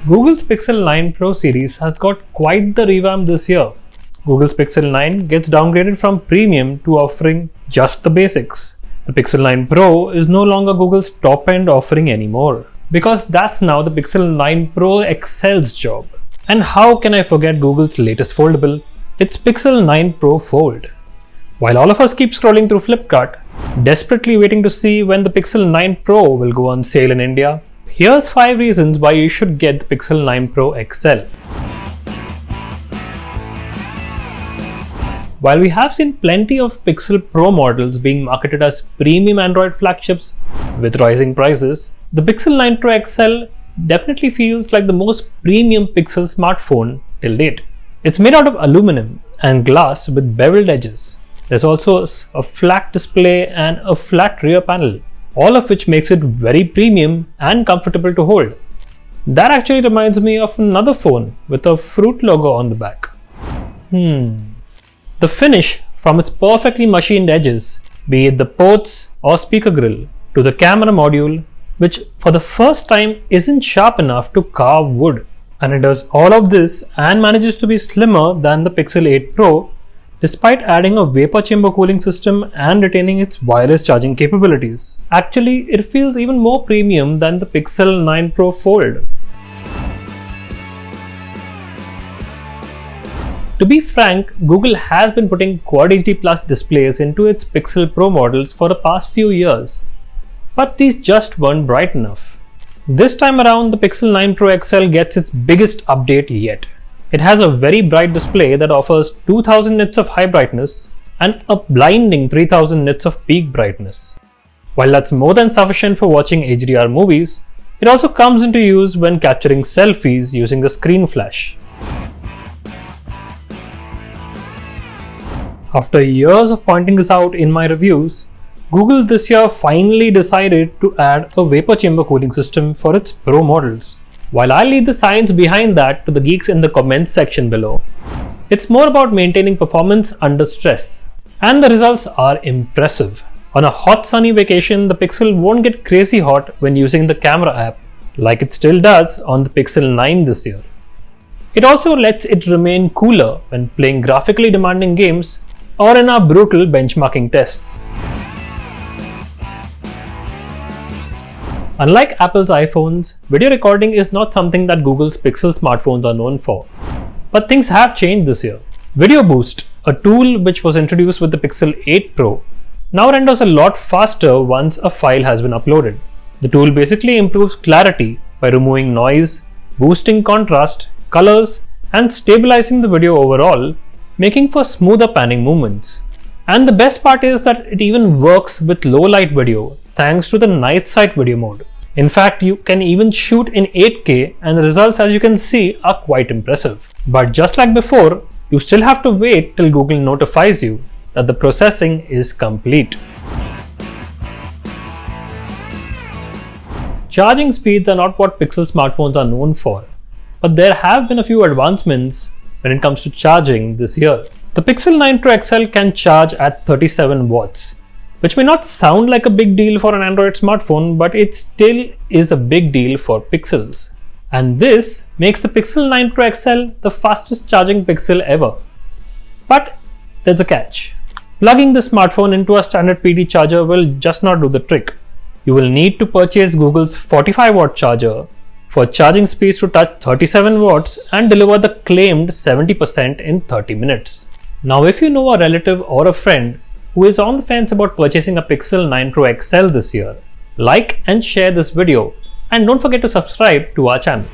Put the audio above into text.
Google's Pixel 9 Pro series has got quite the revamp this year. Google's Pixel 9 gets downgraded from premium to offering just the basics. The Pixel 9 Pro is no longer Google's top-end offering anymore, because that's now the Pixel 9 Pro XL's job. And how can I forget Google's latest foldable? It's Pixel 9 Pro Fold. While all of us keep scrolling through Flipkart, desperately waiting to see when the Pixel 9 Pro will go on sale in India, here's 5 reasons why you should get the Pixel 9 Pro XL. While we have seen plenty of Pixel Pro models being marketed as premium Android flagships with rising prices, the Pixel 9 Pro XL definitely feels like the most premium Pixel smartphone till date. It's made out of aluminum and glass with beveled edges. There's also a flat display and a flat rear panel, all of which makes it very premium and comfortable to hold. That actually reminds me of another phone with a fruit logo on the back. The finish, from its perfectly machined edges, be it the ports or speaker grill, to the camera module, which for the first time isn't sharp enough to carve wood. And it does all of this and manages to be slimmer than the Pixel 8 Pro, despite adding a vapor chamber cooling system and retaining its wireless charging capabilities. Actually, it feels even more premium than the Pixel 9 Pro Fold. To be frank, Google has been putting Quad HD Plus displays into its Pixel Pro models for the past few years, but these just weren't bright enough. This time around, the Pixel 9 Pro XL gets its biggest update yet. It has a very bright display that offers 2000 nits of high brightness and a blinding 3000 nits of peak brightness. While that's more than sufficient for watching HDR movies, it also comes into use when capturing selfies using the screen flash. After years of pointing this out in my reviews, Google this year finally decided to add a vapor chamber cooling system for its Pro models. While I'll leave the science behind that to the geeks in the comments section below, it's more about maintaining performance under stress. And the results are impressive. On a hot sunny vacation, the Pixel won't get crazy hot when using the camera app, like it still does on the Pixel 9 this year. It also lets it remain cooler when playing graphically demanding games or in our brutal benchmarking tests. Unlike Apple's iPhones, video recording is not something that Google's Pixel smartphones are known for. But things have changed this year. Video Boost, a tool which was introduced with the Pixel 8 Pro, now renders a lot faster once a file has been uploaded. The tool basically improves clarity by removing noise, boosting contrast, colors, and stabilizing the video overall, making for smoother panning movements. And the best part is that it even works with low light video thanks to the night sight video mode. In fact, you can even shoot in 8K and the results, as you can see, are quite impressive. But just like before, you still have to wait till Google notifies you that the processing is complete. Charging speeds are not what Pixel smartphones are known for, but there have been a few advancements when it comes to charging this year. The Pixel 9 Pro XL can charge at 37 watts, which may not sound like a big deal for an Android smartphone, but it still is a big deal for Pixels. And this makes the Pixel 9 Pro XL the fastest charging Pixel ever. But there's a catch. Plugging the smartphone into a standard PD charger will just not do the trick. You will need to purchase Google's 45-watt charger for charging speeds to touch 37 watts and deliver the claimed 70% in 30 minutes. Now, if you know a relative or a friend who is on the fence about purchasing a Pixel 9 Pro XL this year, like and share this video, and don't forget to subscribe to our channel.